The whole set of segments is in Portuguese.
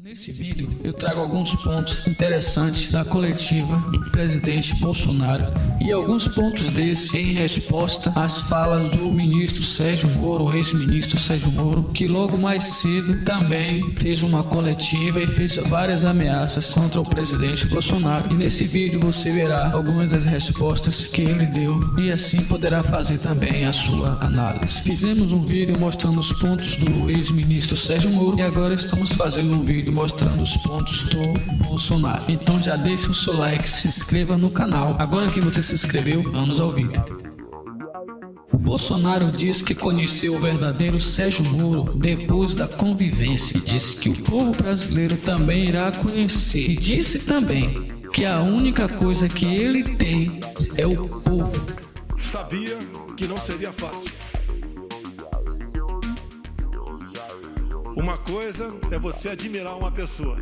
Nesse vídeo eu trago alguns pontos interessantes da coletiva do presidente Bolsonaro e alguns pontos desses em resposta às falas do ministro Sérgio Moro, ex-ministro Sérgio Moro, que logo mais cedo também fez uma coletiva e fez várias ameaças contra o presidente Bolsonaro. E nesse vídeo você verá algumas das respostas que ele deu e assim poderá fazer também a sua análise. Fizemos um vídeo mostrando os pontos do ex-ministro Sérgio Moro e agora estamos fazendo um vídeo mostrando os pontos do Bolsonaro. Então já deixa o seu like, se inscreva no canal. Agora que você se inscreveu, vamos ao vídeo. O Bolsonaro diz que conheceu o verdadeiro Sérgio Moro depois da convivência e disse que o povo brasileiro também irá conhecer. E disse também que a única coisa que ele tem é o povo. Sabia que não seria fácil. Uma coisa é você admirar uma pessoa,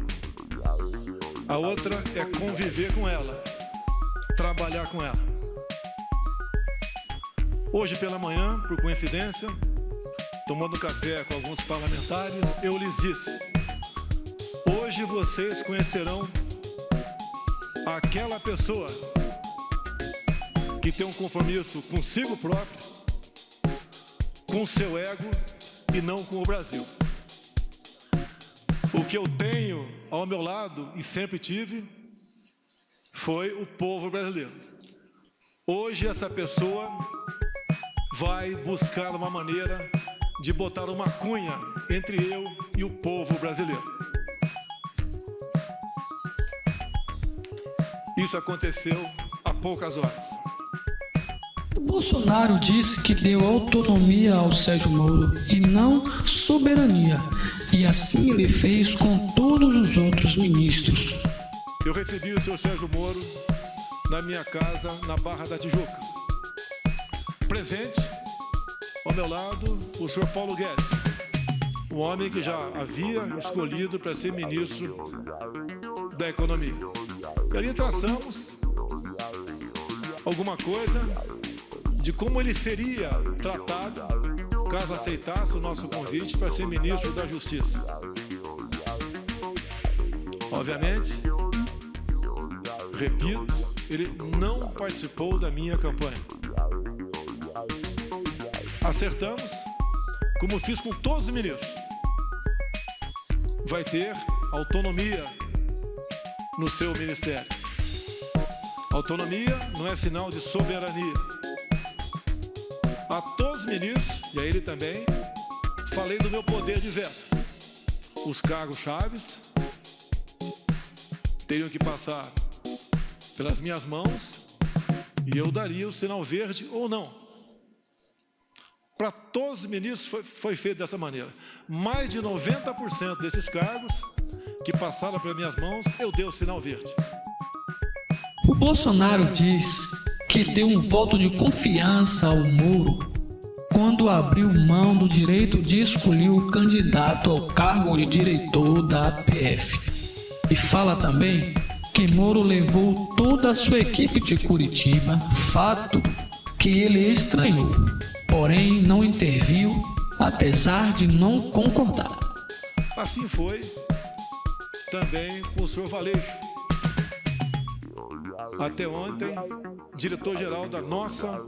a outra é conviver com ela, trabalhar com ela. Hoje pela manhã, por coincidência, tomando café com alguns parlamentares, eu lhes disse: hoje vocês conhecerão aquela pessoa que tem um compromisso consigo próprio, com seu ego e não com o Brasil. O que eu tenho ao meu lado, e sempre tive, foi o povo brasileiro. Hoje essa pessoa vai buscar uma maneira de botar uma cunha entre eu e o povo brasileiro. Isso aconteceu há poucas horas. O Bolsonaro disse que deu autonomia ao Sérgio Moro e não soberania. E assim ele fez com todos os outros ministros. Eu recebi o senhor Sérgio Moro na minha casa, na Barra da Tijuca. Presente, ao meu lado, o senhor Paulo Guedes, o homem que já havia escolhido para ser ministro da Economia. E ali traçamos alguma coisa de como ele seria tratado caso aceitasse o nosso convite para ser ministro da Justiça. Obviamente, repito, ele não participou da minha campanha. Acertamos, como fiz com todos os ministros. Vai ter autonomia no seu ministério. Autonomia não é sinal de soberania. A todos os ministros, e a ele também, falei do meu poder de veto. Os cargos chaves teriam que passar pelas minhas mãos e eu daria o sinal verde ou não. Para todos os ministros foi feito dessa maneira. Mais de 90% desses cargos que passaram pelas minhas mãos, eu dei o sinal verde. O Bolsonaro diz que deu um voto de confiança ao Moro quando abriu mão do direito de escolher o candidato ao cargo de diretor da APF. E fala também que Moro levou toda a sua equipe de Curitiba, fato que ele estranhou, porém não interviu, apesar de não concordar. Assim foi também com o senhor Valeixo. Até ontem, diretor-geral da nossa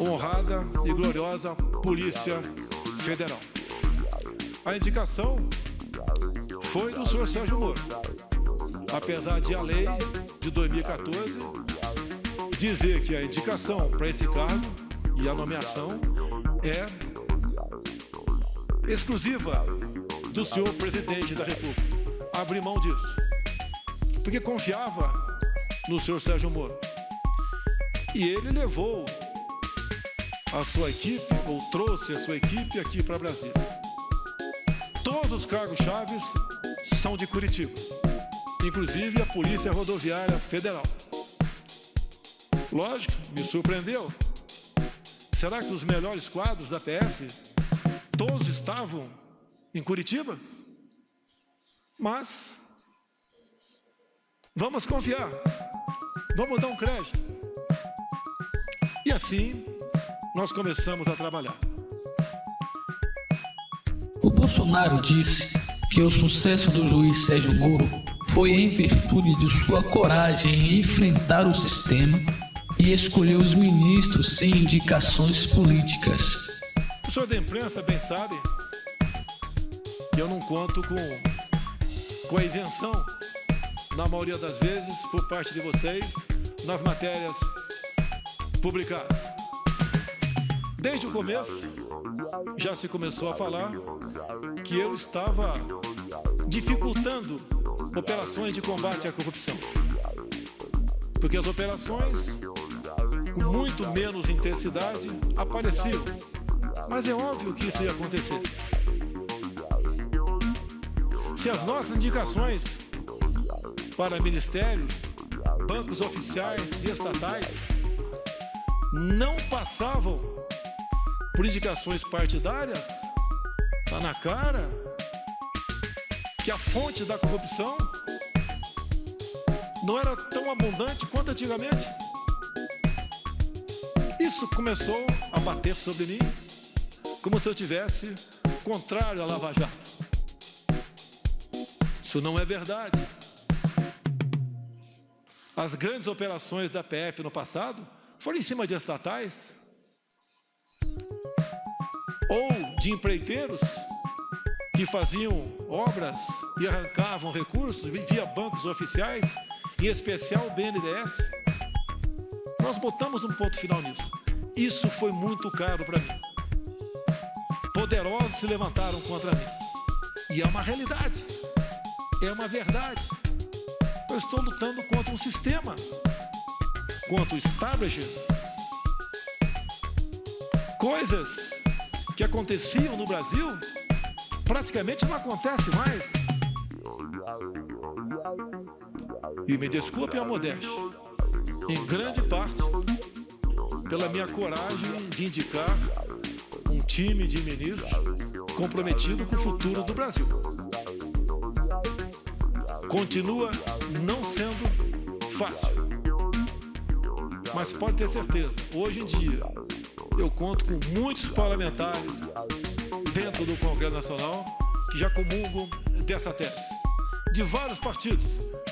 honrada e gloriosa Polícia Federal. A indicação foi do senhor Sérgio Moro, apesar de a lei de 2014 dizer que a indicação para esse cargo e a nomeação é exclusiva do senhor presidente da República. Abri mão disso, porque confiava no senhor Sérgio Moro. E ele levou a sua equipe, ou trouxe a sua equipe aqui para Brasília. Todos os cargos chaves são de Curitiba, inclusive a Polícia Rodoviária Federal. Lógico, me surpreendeu. Será que os melhores quadros da PF todos estavam em Curitiba? Mas vamos confiar, vamos dar um crédito. E assim nós começamos a trabalhar. O Bolsonaro disse que que o sucesso do juiz Sérgio Moro foi em virtude de sua coragem em enfrentar o sistema e escolher os ministros sem indicações políticas. O senhor da imprensa bem sabe que eu não conto com a isenção, na maioria das vezes, por parte de vocês, nas matérias publicadas. Desde o começo, já se começou a falar que eu estava dificultando operações de combate à corrupção. Porque as operações, com muito menos intensidade, apareciam. Mas é óbvio que isso ia acontecer. Se as nossas indicações para ministérios, bancos oficiais e estatais não passavam por indicações partidárias, está na cara que a fonte da corrupção não era tão abundante quanto antigamente. Isso começou a bater sobre mim como se eu tivesse contrário à Lava Jato. Isso não é verdade. As grandes operações da PF no passado foram em cima de estatais ou de empreiteiros que faziam obras e arrancavam recursos via bancos oficiais, em especial o BNDES. Nós botamos um ponto final nisso. Isso foi muito caro para mim. Poderosos se levantaram contra mim. E é uma realidade. É uma verdade. Eu estou lutando contra um sistema, contra o establishment. Coisas que aconteciam no Brasil praticamente não acontecem mais. E me desculpem a modéstia, em grande parte pela minha coragem de indicar um time de ministros comprometido com o futuro do Brasil. Continua não sendo fácil, mas pode ter certeza, hoje em dia eu conto com muitos parlamentares dentro do Congresso Nacional que já comungam dessa tese, de vários partidos,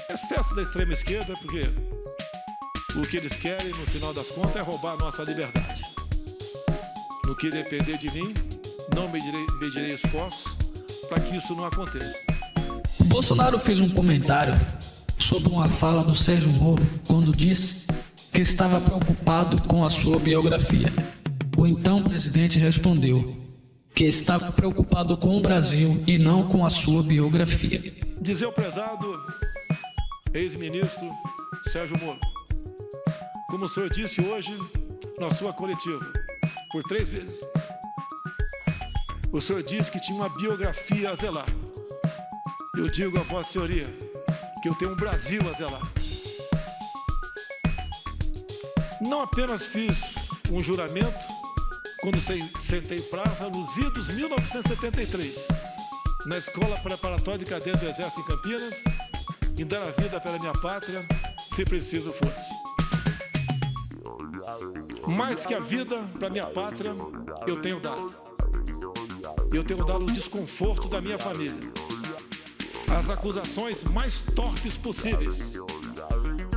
excesso da extrema esquerda, porque o que eles querem, no final das contas, é roubar a nossa liberdade. No que depender de mim, não medirei esforços para que isso não aconteça. Bolsonaro fez um comentário sobre uma fala do Sérgio Moro quando disse que estava preocupado com a sua biografia. O então presidente respondeu que está preocupado com o Brasil e não com a sua biografia. Dizer ao prezado ex-ministro Sérgio Moro, como o senhor disse hoje na sua coletiva, por 3 vezes, o senhor disse que tinha uma biografia a zelar. Eu digo a Vossa Senhoria que eu tenho um Brasil a zelar. Não apenas fiz um juramento quando sentei praça nos idos 1973, na Escola Preparatória de Cadetes do Exército em Campinas, e dar a vida pela minha pátria, se preciso fosse. Mais que a vida para minha pátria, eu tenho dado. Eu tenho dado o desconforto da minha família, as acusações mais torpes possíveis,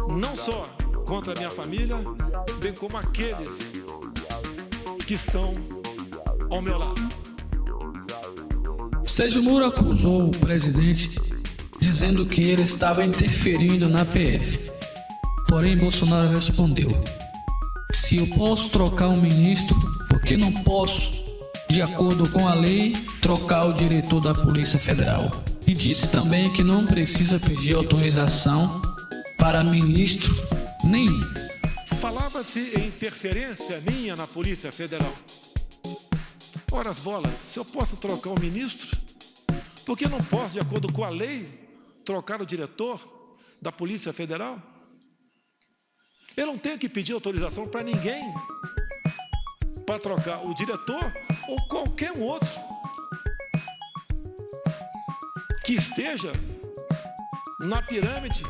não só contra a minha família, bem como aqueles que estão ao meu lado. Sérgio Moro acusou o presidente dizendo que ele estava interferindo na PF. Porém, Bolsonaro respondeu: se eu posso trocar um ministro, por que não posso, de acordo com a lei, trocar o diretor da Polícia Federal? E disse também que não precisa pedir autorização para ministro nenhum. Falava-se em interferência minha na Polícia Federal. Ora as bolas, se eu posso trocar um ministro, por que não posso, de acordo com a lei, trocar o diretor da Polícia Federal? Eu não tenho que pedir autorização para ninguém para trocar o diretor ou qualquer outro que esteja na pirâmide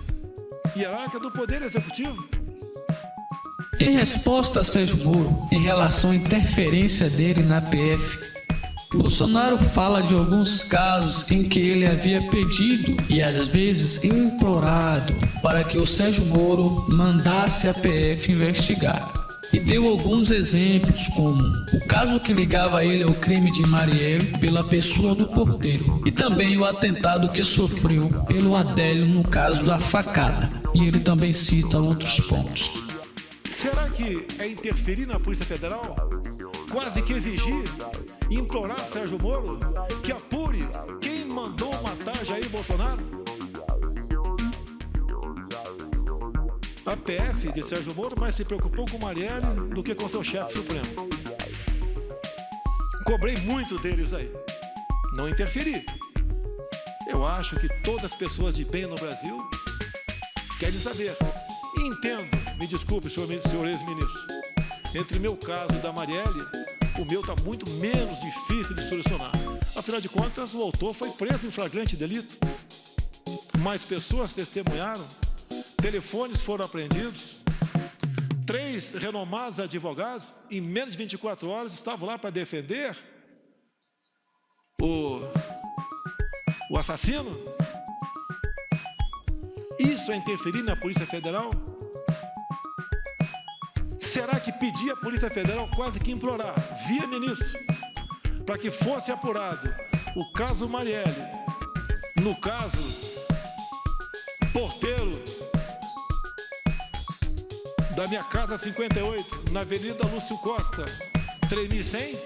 hierárquica do Poder Executivo. Em resposta a Sérgio Moro em relação à interferência dele na PF, Bolsonaro fala de alguns casos em que ele havia pedido e às vezes implorado para que o Sérgio Moro mandasse a PF investigar. E deu alguns exemplos, como o caso que ligava ele ao crime de Marielle pela pessoa do porteiro, e também o atentado que sofreu pelo Adélio no caso da facada. E ele também cita outros pontos. Será que é interferir na Polícia Federal? Quase que exigir, implorar Sérgio Moro que apure quem mandou matar Jair Bolsonaro? A PF de Sérgio Moro mais se preocupou com Marielle do que com seu chefe supremo. Cobrei muito deles aí. Não interferi. Eu acho que todas as pessoas de bem no Brasil querem saber. E entendo, me desculpe, senhor ex-ministro, entre o meu caso e da Marielle, o meu está muito menos difícil de solucionar. Afinal de contas, o autor foi preso em flagrante delito. Mais pessoas testemunharam. Telefones foram apreendidos. 3 renomados advogados, em menos de 24 horas, estavam lá para defender o assassino. Isso é interferir na Polícia Federal? Será que pedir à Polícia Federal, quase que implorar, via ministro, para que fosse apurado o caso Marielle, no caso porteiro da minha casa 58, na Avenida Lúcio Costa, 3100?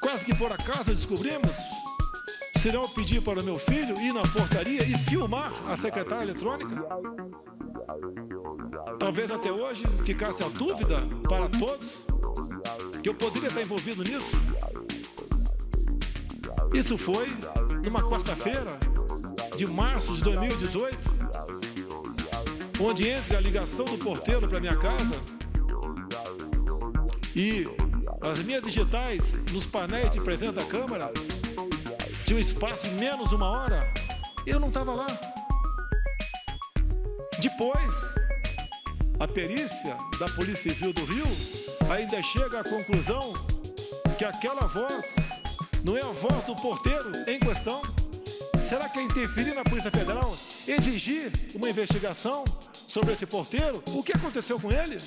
Quase que por acaso descobrimos. Se não pedir para o meu filho ir na portaria e filmar a secretária eletrônica? Talvez até hoje ficasse a dúvida para todos que eu poderia estar envolvido nisso. Isso foi numa quarta-feira de março de 2018, onde entre a ligação do porteiro para minha casa e as minhas digitais nos painéis de presença da Câmara, tinha um espaço de menos de 1 hora, eu não estava lá. Depois, a perícia da Polícia Civil do Rio ainda chega à conclusão que aquela voz não é a voz do porteiro em questão. Será que é interferir na Polícia Federal? Exigir uma investigação sobre esse porteiro? O que aconteceu com ele?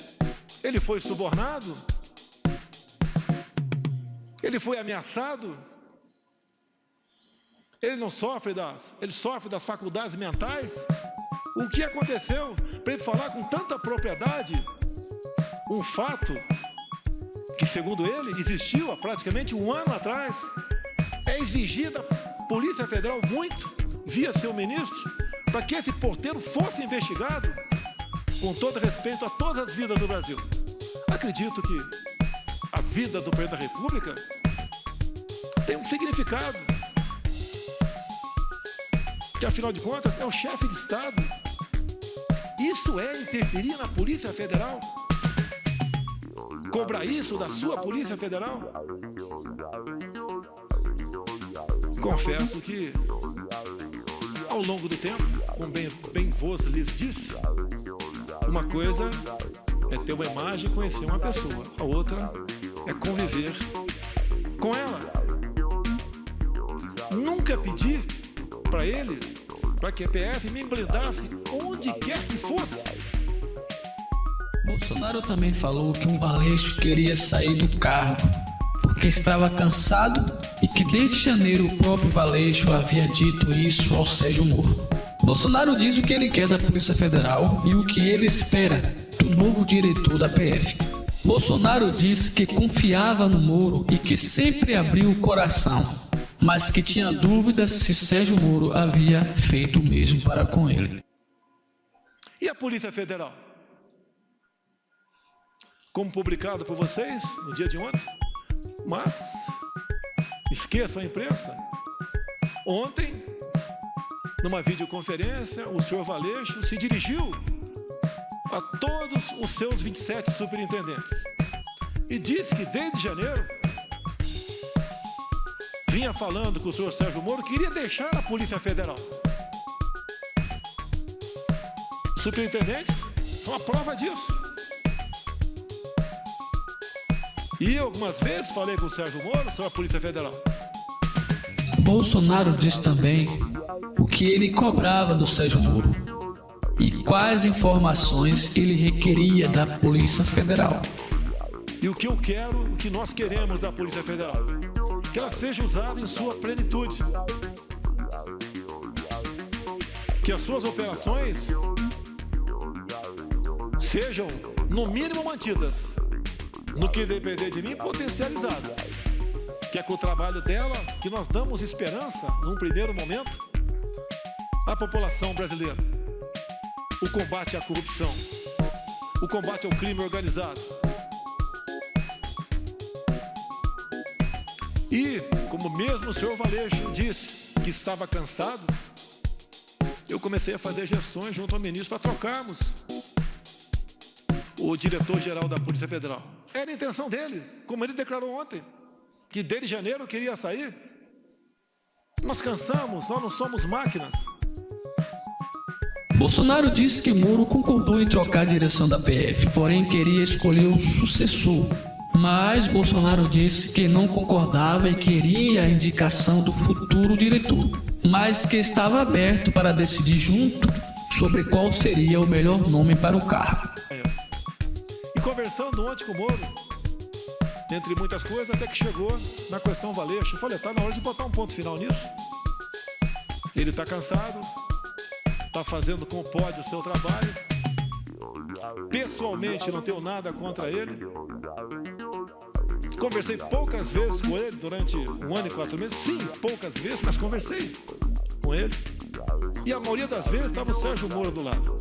Ele foi subornado? Ele foi ameaçado? Ele não sofre ele sofre das faculdades mentais? O que aconteceu para ele falar com tanta propriedade um fato que, segundo ele, existiu há praticamente 1 ano atrás? É exigir da Polícia Federal muito, via seu ministro, para que esse porteiro fosse investigado, com todo respeito a todas as vidas do Brasil. Acredito que a vida do presidente da República tem um significado, que afinal de contas é o chefe de Estado. Isso é interferir na Polícia Federal? Cobrar isso da sua Polícia Federal? Confesso que, ao longo do tempo, como bem vos lhes disse, uma coisa é ter uma imagem e conhecer uma pessoa, a outra é conviver com ela. Nunca pedi para ele, para que a PF me blindasse onde quer que fosse. Bolsonaro também falou que um Valeixo queria sair do cargo porque estava cansado e que desde janeiro o próprio Valeixo havia dito isso ao Sérgio Moro. Bolsonaro diz o que ele quer da Polícia Federal e o que ele espera do novo diretor da PF. Bolsonaro disse que confiava no Moro e que sempre abriu o coração, mas que tinha dúvidas se Sérgio Moro havia feito o mesmo para com ele. E a Polícia Federal? Como publicado por vocês no dia de ontem, mas esqueçam a imprensa. Ontem, numa videoconferência, o senhor Valeixo se dirigiu a todos os seus 27 superintendentes e disse que desde janeiro vinha falando com o senhor Sérgio Moro que iria deixar a Polícia Federal. Superintendentes são a prova disso. E algumas vezes falei com o Sérgio Moro sobre a Polícia Federal. Bolsonaro disse também o que ele cobrava do Sérgio Moro e quais informações ele requeria da Polícia Federal. E o que eu quero, o que nós queremos da Polícia Federal, que ela seja usada em sua plenitude. Que as suas operações sejam, no mínimo, mantidas. No que depender de mim, potencializadas. Que é com o trabalho dela que nós damos esperança, num primeiro momento, à população brasileira. O combate à corrupção, o combate ao crime organizado. E, como mesmo o senhor Valeixo disse que estava cansado, eu comecei a fazer gestões junto ao ministro para trocarmos o diretor-geral da Polícia Federal. Era a intenção dele, como ele declarou ontem, que desde janeiro queria sair. Nós cansamos, nós não somos máquinas. Bolsonaro disse que Moro concordou em trocar a direção da PF, porém queria escolher o sucessor. Mas Bolsonaro disse que não concordava e queria a indicação do futuro diretor, mas que estava aberto para decidir junto sobre qual seria o melhor nome para o cargo. E conversando ontem com o Moro, entre muitas coisas, até que chegou na questão Valeixo. Eu falei, tá na hora de botar um ponto final nisso. Ele está cansado, está fazendo como pode o seu trabalho. Pessoalmente não tenho nada contra ele. Conversei poucas vezes com ele durante 1 ano e 4 meses. Sim, poucas vezes, mas conversei com ele. E a maioria das vezes estava o Sérgio Moro do lado.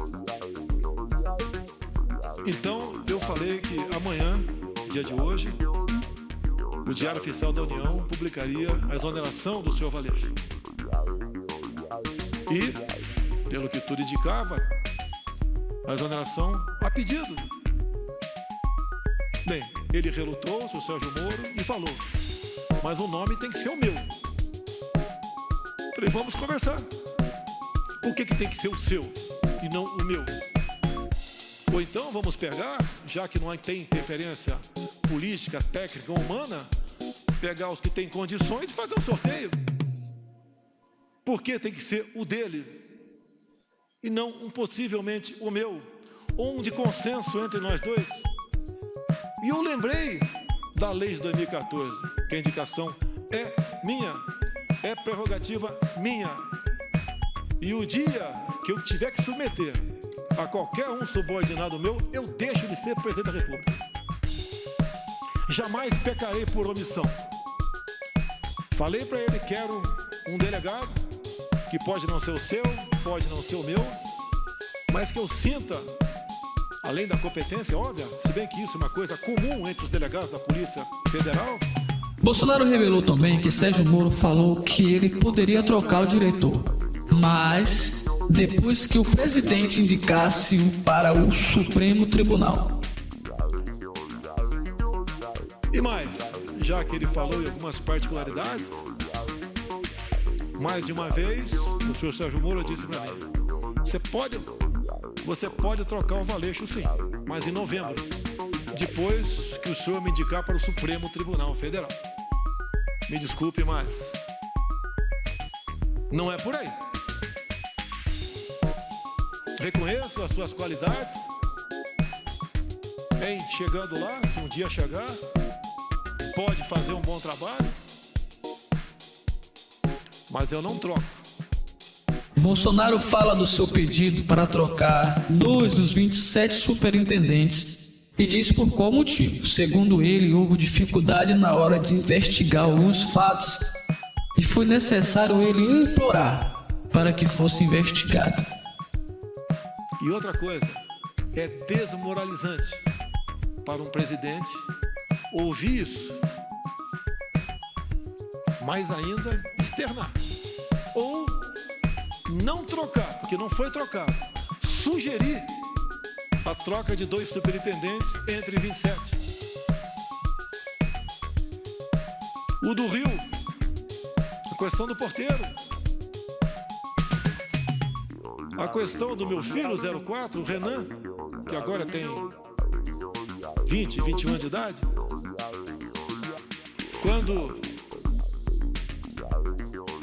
Então eu falei que amanhã, dia de hoje, o Diário Oficial da União publicaria a exoneração do senhor Valeixo. E, pelo que tudo indicava, a exoneração a pedido. Bem, ele relutou, o senhor Sérgio Moro, e falou, mas o nome tem que ser o meu. Falei, vamos conversar. Por que tem que ser o seu e não o meu? Ou então vamos pegar, já que não tem interferência política, técnica ou humana, pegar os que têm condições e fazer um sorteio. Por que tem que ser o dele e não possivelmente o meu? Ou um de consenso entre nós dois? E eu lembrei da lei de 2014, que a indicação é minha, é prerrogativa minha. E o dia que eu tiver que submeter a qualquer um subordinado meu, eu deixo de ser presidente da República. Jamais pecarei por omissão. Falei para ele, quero um delegado, que pode não ser o seu, pode não ser o meu, mas que eu sinta, além da competência óbvia, se bem que isso é uma coisa comum entre os delegados da Polícia Federal. Bolsonaro revelou também que Sérgio Moro falou que ele poderia trocar o diretor, mas depois que o presidente indicasse-o para o Supremo Tribunal. E mais, já que ele falou em algumas particularidades, mais de uma vez, o senhor Sérgio Moro disse para mim, você pode trocar o Valeixo sim, mas em novembro, depois que o senhor me indicar para o Supremo Tribunal Federal. Me desculpe, mas não é por aí. Reconheço as suas qualidades em chegando lá, se um dia chegar, pode fazer um bom trabalho, mas eu não troco. Bolsonaro fala do seu pedido para trocar 2 dos 27 superintendentes e diz por qual motivo. Segundo ele, houve dificuldade na hora de investigar alguns fatos e foi necessário ele implorar para que fosse investigado. E outra coisa, é desmoralizante para um presidente ouvir isso, mais ainda externar, ou não trocar, porque não foi trocado, sugerir a troca de 2 superintendentes entre 27. O do Rio, a questão do porteiro, a questão do meu filho 04, o Renan, que agora tem 20, 21 anos de idade, quando,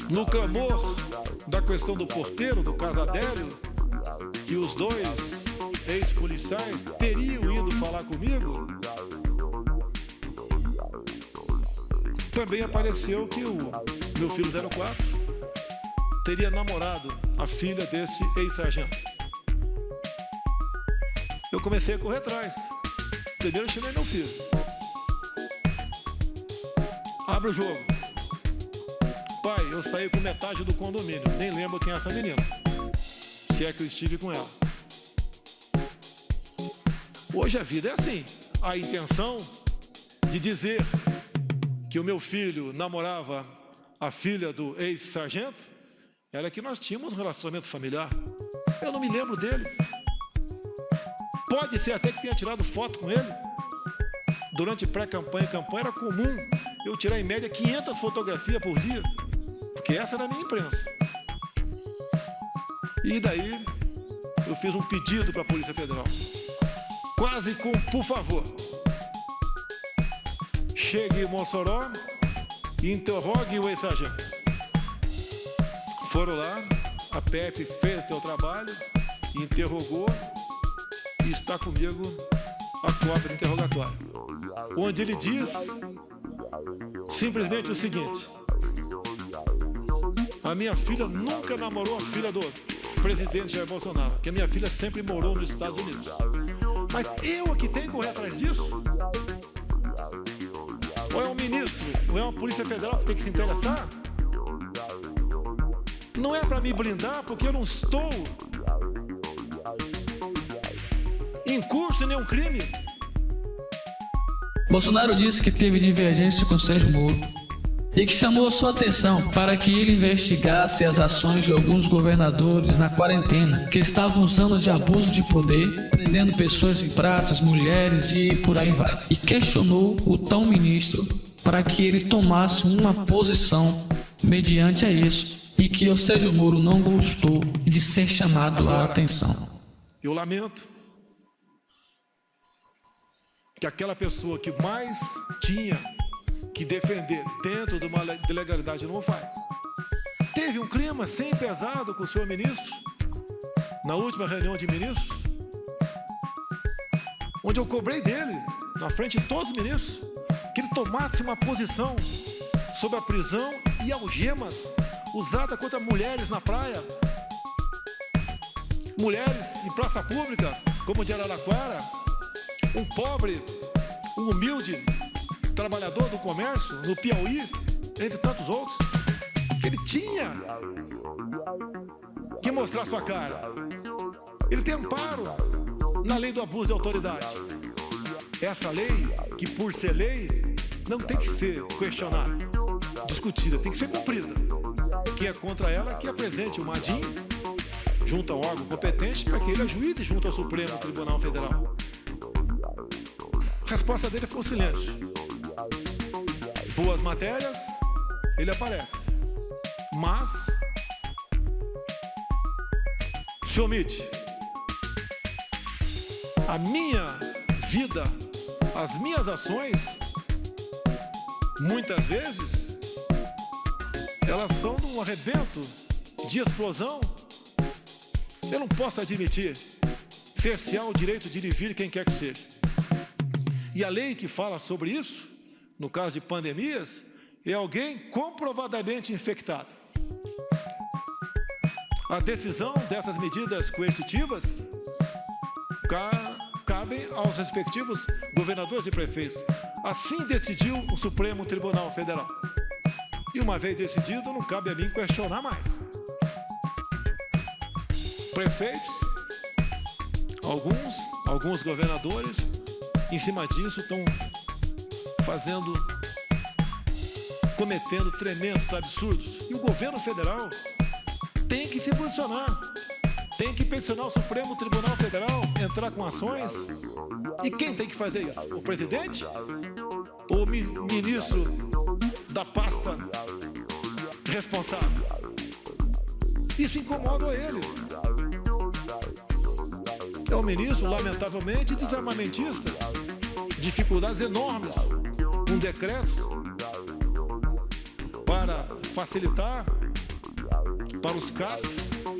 no clamor da questão do porteiro, do caso Adélio, que os dois ex-policiais teriam ido falar comigo, também apareceu que o meu filho 04 teria namorado a filha desse ex-sargento. Eu comecei a correr atrás. Primeiro eu chamei meu filho. Abre o jogo. Pai, eu saí com metade do condomínio. Nem lembro quem é essa menina. Se é que eu estive com ela. Hoje a vida é assim. A intenção de dizer que o meu filho namorava a filha do ex-sargento era que nós tínhamos um relacionamento familiar. Eu não me lembro dele. Pode ser até que tenha tirado foto com ele. Durante pré-campanha e campanha era comum eu tirar em média 500 fotografias por dia, porque essa era a minha imprensa. E daí eu fiz um pedido para a Polícia Federal, quase com por favor, chegue em Mossoró e interrogue o ex-sargento. Foram lá, a PF fez o seu trabalho, interrogou e está comigo a cópia de interrogatório, onde ele diz simplesmente o seguinte: a minha filha nunca namorou a filha do presidente Jair Bolsonaro, que a minha filha sempre morou nos Estados Unidos. Mas eu aqui tenho que correr atrás disso? Ou é um ministro, ou é uma Polícia Federal que tem que se interessar? Não é para me blindar, porque eu não estou em curso em nenhum crime. Bolsonaro disse que teve divergência com Sérgio Moro e que chamou a sua atenção para que ele investigasse as ações de alguns governadores na quarentena que estavam usando de abuso de poder, prendendo pessoas em praças, mulheres e por aí vai. E questionou o tal ministro para que ele tomasse uma posição mediante a isso, e que o Sérgio Moro não gostou de ser chamado a atenção. Eu lamento que aquela pessoa que mais tinha que defender dentro de uma ilegalidade não faz. Teve um clima assim pesado com o senhor ministro, na última reunião de ministros, onde eu cobrei dele, na frente de todos os ministros, que ele tomasse uma posição sobre a prisão e algemas usada contra mulheres na praia, mulheres em praça pública, como de Araraquara, um pobre, um humilde trabalhador do comércio no Piauí, entre tantos outros, que ele tinha que mostrar sua cara. Ele tem amparo na lei do abuso de autoridade. Essa lei, que por ser lei, não tem que ser questionada, discutida, tem que ser cumprida. Quem é contra ela, que apresente uma ADIM junto ao órgão competente para que ele ajuize junto ao Supremo Tribunal Federal. A resposta dele foi o silêncio. Boas matérias, ele aparece, mas se omite. A minha vida, as minhas ações, muitas vezes, elas são de um arrebento, de explosão. Eu não posso admitir cercear o direito de ir e vir quem quer que seja. E a lei que fala sobre isso, no caso de pandemias, é alguém comprovadamente infectado. A decisão dessas medidas coercitivas cabem aos respectivos governadores e prefeitos. Assim decidiu o Supremo Tribunal Federal. E uma vez decidido, não cabe a mim questionar mais. Prefeitos, alguns governadores, em cima disso, estão cometendo tremendos absurdos. E o governo federal tem que se posicionar, tem que peticionar o Supremo Tribunal Federal, entrar com ações. E quem tem que fazer isso? O presidente? Ou o ministro da pasta responsável? Isso incomoda ele. É um ministro, lamentavelmente, desarmamentista. Dificuldades enormes com decretos para facilitar para os CAPs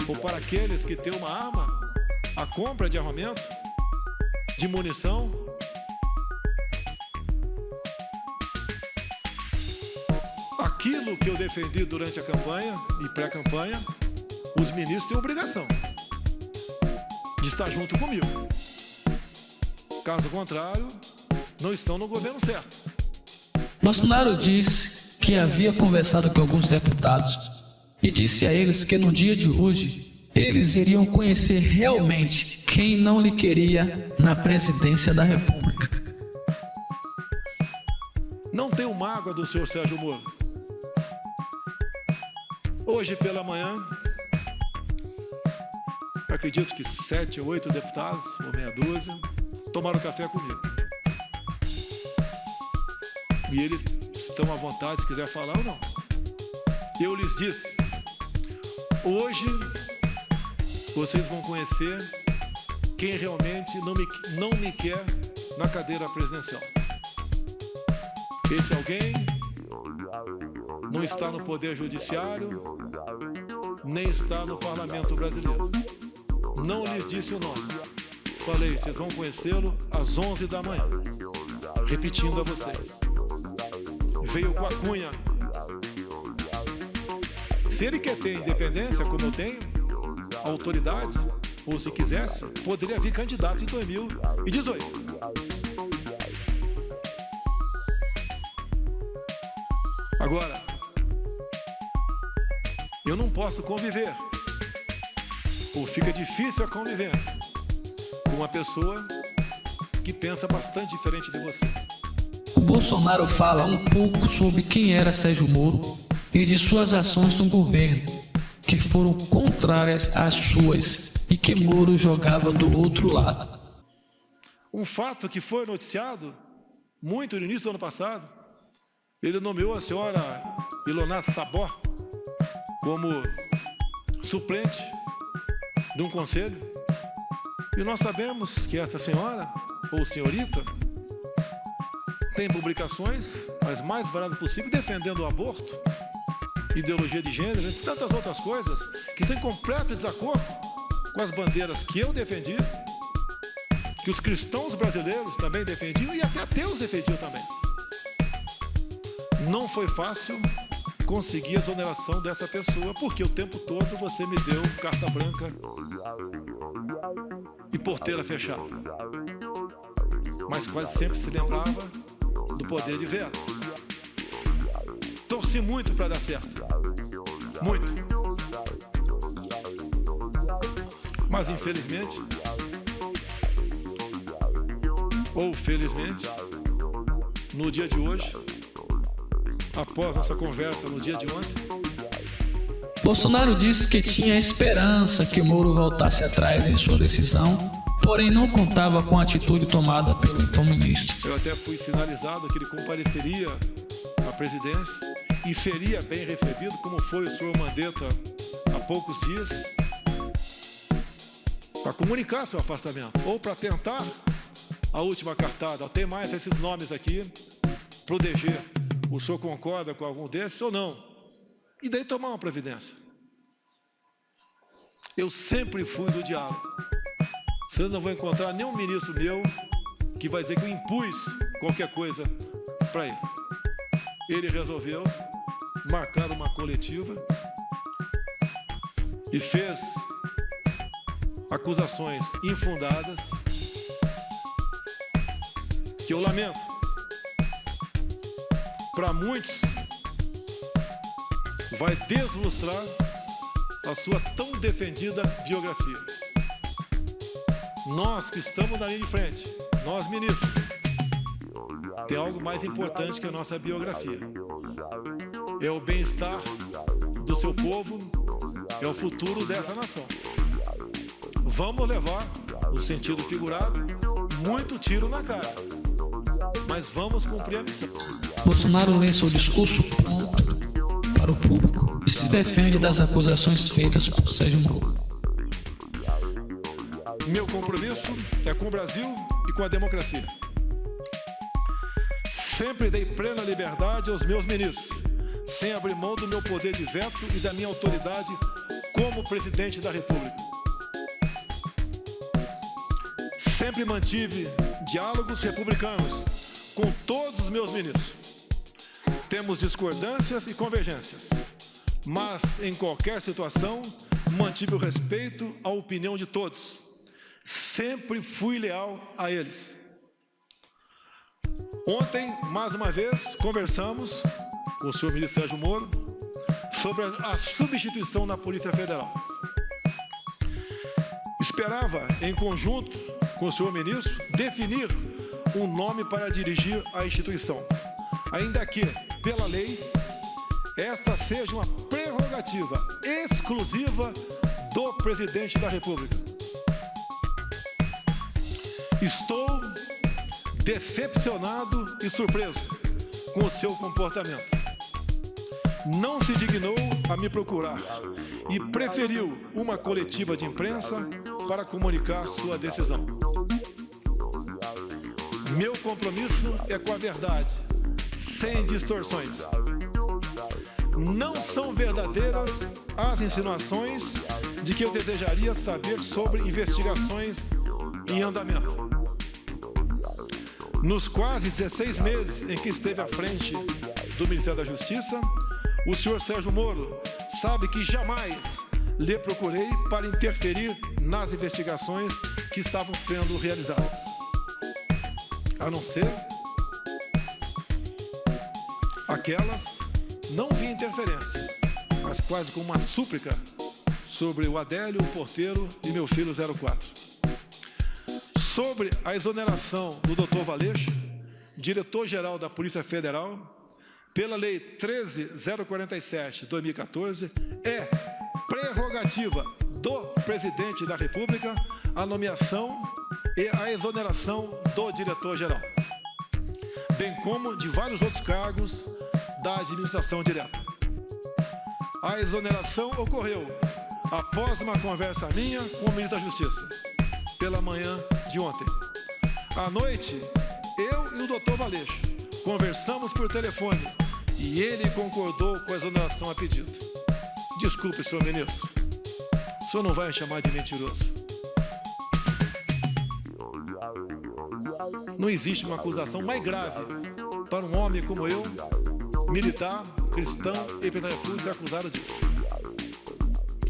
ou para aqueles que têm uma arma a compra de armamento, de munição. Aquilo que eu defendi durante a campanha e pré-campanha, os ministros têm obrigação de estar junto comigo. Caso contrário, não estão no governo certo. Bolsonaro disse que havia conversado com alguns deputados e disse a eles que no dia de hoje eles iriam conhecer realmente quem não lhe queria na presidência da República. Não tenho mágoa do senhor Sérgio Moro. Hoje pela manhã, acredito que 7 ou 8 deputados, ou meia dúzia, tomaram café comigo. E eles estão à vontade, se quiser falar ou não. Eu lhes disse, hoje vocês vão conhecer quem realmente não me quer na cadeira presidencial. Esse alguém não está no Poder Judiciário, nem está no Parlamento Brasileiro. Não lhes disse o nome. Falei, vocês vão conhecê-lo às 11 da manhã. Repetindo a vocês. Veio com a Cunha. Se ele quer ter independência, como eu tenho, autoridade, ou se quisesse, poderia vir candidato em 2018. Agora, eu não posso conviver, ou fica difícil a convivência, com uma pessoa que pensa bastante diferente de você. O Bolsonaro fala um pouco sobre quem era Sérgio Moro e de suas ações no governo, que foram contrárias às suas e que Moro jogava do outro lado. Um fato que foi noticiado muito no início do ano passado, ele nomeou a senhora Ilona Sabó como suplente de um conselho. E nós sabemos que essa senhora, ou senhorita, tem publicações, as mais variadas possíveis, defendendo o aborto, ideologia de gênero, entre tantas outras coisas, que estão em completo desacordo com as bandeiras que eu defendi, que os cristãos brasileiros também defendiam e até ateus defendiam também. Não foi fácil conseguir a exoneração dessa pessoa, porque o tempo todo você me deu carta branca e porteira fechada. Mas quase sempre se lembrava do poder de veto. Torci muito para dar certo. Muito. Mas infelizmente, ou felizmente, no dia de hoje, após nossa conversa no dia de ontem, Bolsonaro disse que tinha esperança que Moro voltasse atrás em sua decisão, porém não contava com a atitude tomada pelo então ministro. Eu até fui sinalizado que ele compareceria à presidência e seria bem recebido, como foi o senhor Mandetta há poucos dias, para comunicar seu afastamento, ou para tentar a última cartada. Tem mais esses nomes aqui para o DG. O senhor concorda com algum desses ou não? E daí tomar uma providência. Eu sempre fui do diálogo. Vocês não vão encontrar nenhum ministro meu que vai dizer que eu impus qualquer coisa para ele. Ele resolveu marcar uma coletiva e fez acusações infundadas que eu lamento. Para muitos, vai deslustrar a sua tão defendida biografia. Nós que estamos na linha de frente, nós ministros, tem algo mais importante que a nossa biografia. É o bem-estar do seu povo, é o futuro dessa nação. Vamos levar, no sentido figurado, muito tiro na cara, mas vamos cumprir a missão. Bolsonaro lê seu discurso pronto para o público e se defende das acusações feitas por Sérgio Moro. Meu compromisso é com o Brasil e com a democracia. Sempre dei plena liberdade aos meus ministros. sem abrir mão do meu poder de veto e da minha autoridade como presidente da República. Sempre mantive diálogos republicanos com todos os meus ministros. Temos discordâncias e convergências, mas em qualquer situação mantive o respeito à opinião de todos. Sempre fui leal a eles. Ontem, mais uma vez, conversamos com o senhor ministro Sérgio Moro sobre a substituição na Polícia Federal. Esperava, em conjunto com o senhor ministro, definir um nome para dirigir a instituição, ainda que, pela lei, esta seja uma prerrogativa exclusiva do presidente da República. Estou decepcionado e surpreso com o seu comportamento. Não se dignou a me procurar e preferiu uma coletiva de imprensa para comunicar sua decisão. Meu compromisso é com a verdade, sem distorções. Não são verdadeiras as insinuações de que eu desejaria saber sobre investigações em andamento. Nos quase 16 meses em que esteve à frente do Ministério da Justiça, o senhor Sérgio Moro sabe que jamais lhe procurei para interferir nas investigações que estavam sendo realizadas. A não ser aquelas, não vi interferência, mas quase como uma súplica sobre o Adélio, o porteiro e meu filho 04. Sobre a exoneração do Dr. Valeixo, diretor-geral da Polícia Federal, pela Lei 13.047/2014, é prerrogativa do Presidente da República a nomeação e a exoneração do diretor-geral, bem como de vários outros cargos da administração direta. A exoneração ocorreu após uma conversa minha com o ministro da Justiça, pela manhã de ontem. À noite, eu e o Dr. Valeixo conversamos por telefone e ele concordou com a exoneração a pedido. Desculpe, senhor ministro, o senhor não vai me chamar de mentiroso. Não existe uma acusação mais grave para um homem como eu, militar, cristão e pentecostal, ser acusado disso.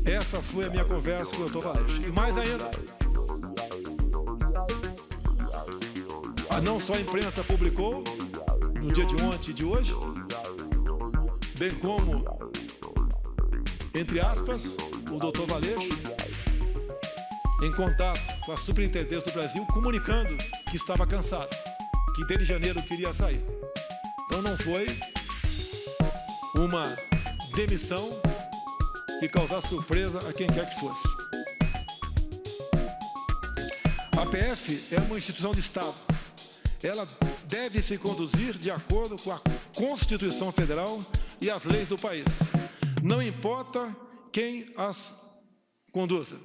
Essa foi a minha conversa com o Dr. Valeixo. E mais ainda, não só a imprensa publicou, no dia de ontem e de hoje, bem como, entre aspas, o Dr. Valeixo, em contato com a Superintendência do Brasil, comunicando que estava cansado, que desde janeiro queria sair. Então não foi uma demissão que causasse surpresa a quem quer que fosse. A PF é uma instituição de Estado. Ela deve se conduzir de acordo com a Constituição Federal e as leis do país. Não importa quem as conduza.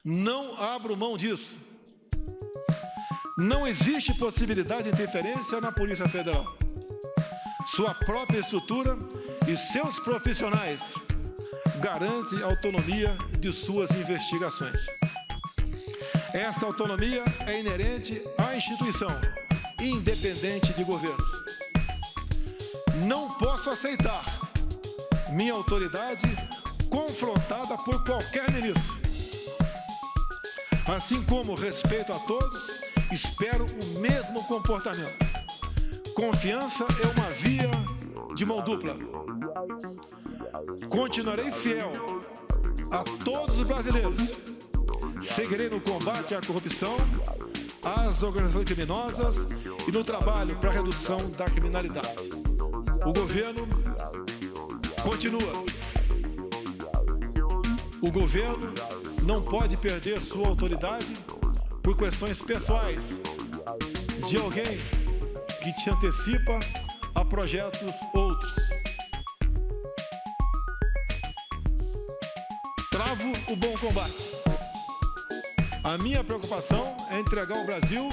Não abro mão disso. Não existe possibilidade de interferência na Polícia Federal. Sua própria estrutura e seus profissionais garantem a autonomia de suas investigações. Esta autonomia é inerente à instituição, independente de governos. Não posso aceitar minha autoridade confrontada por qualquer ministro. Assim como respeito a todos, espero o mesmo comportamento. Confiança é uma via de mão dupla. Continuarei fiel a todos os brasileiros. Seguirei no combate à corrupção, às organizações criminosas e no trabalho para a redução da criminalidade. O governo continua. O governo não pode perder sua autoridade por questões pessoais de alguém que te antecipa a projetos outros. Travo o bom combate. A minha preocupação é entregar o Brasil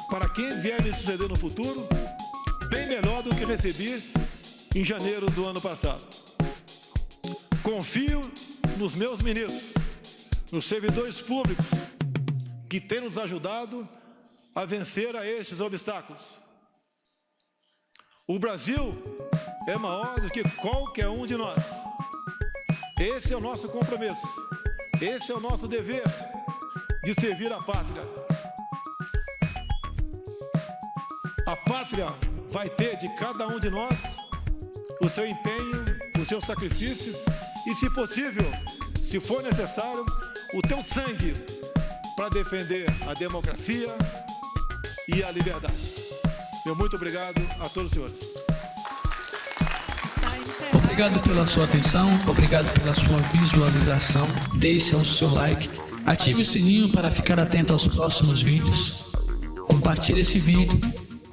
para quem vier me suceder no futuro bem melhor do que recebi em janeiro do ano passado. Confio nos meus ministros, nos servidores públicos, que têm nos ajudado a vencer a estes obstáculos. O Brasil é maior do que qualquer um de nós. Esse é o nosso compromisso, esse é o nosso dever de servir a pátria. A pátria vai ter de cada um de nós o seu empenho, o seu sacrifício e, se possível, se for necessário, o teu sangue para defender a democracia e a liberdade. Meu muito obrigado a todos os senhores. Obrigado pela sua atenção, obrigado pela sua visualização. Deixe o seu like, ative o sininho para ficar atento aos próximos vídeos. Compartilhe esse vídeo,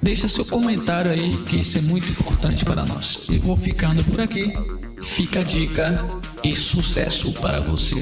deixe seu comentário aí, que isso é muito importante para nós. E vou ficando por aqui. Fica a dica e sucesso para você.